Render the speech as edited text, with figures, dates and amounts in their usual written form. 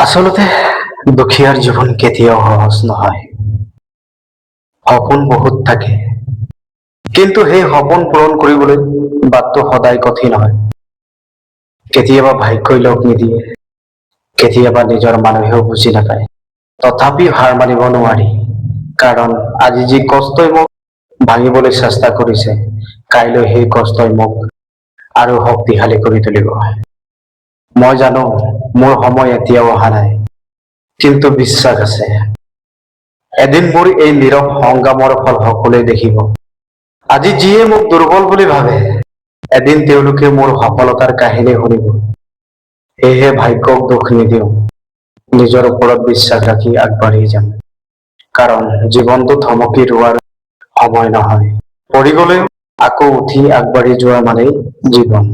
আচলতে দুখীয়াৰ জীৱন কেতিয়াও সহজ নহয়। সপোন বহুত থাকে, কিন্তু সেই সপোন পূৰণ কৰিবলৈ বাটটো সদায় কঠিন হয়। কেতিয়াবা ভাগ্যই লগ নিদিয়ে, কেতিয়াবা নিজৰ মানুহেও বুজি নাপায়। তথাপি হাৰ মানিব নোৱাৰি, কাৰণ আজি যি কষ্টই মোক ভাঙিবলৈ চেষ্টা কৰিছে, কাইলৈ সেই কষ্টই মোক আৰু শক্তিশালী কৰি তুলিব। মই জানো মোৰ সময় এতিয়াও অহা নাই, কিন্তু বিশ্বাস আছে এদিন মোৰ এই নীৰৱ সংগ্ৰামৰ ফল সকলোৱে দেখিব। আজি যিয়ে মোক দুৰ্বল বুলি ভাবে, এদিন তেওঁলোকে মোৰ সফলতাৰ কাহিনী শুনিব। সেয়েহে ভাগ্যক দোষ নিদিওঁ, নিজৰ ওপৰত বিশ্বাস ৰাখি আগবাঢ়ি যাম। কাৰণ জীৱনটো থমকি ৰোৱাৰ সময় নহয়, পৰি গলেও আকৌ উঠি আগবাঢ়ি যোৱা মানেই জীৱন।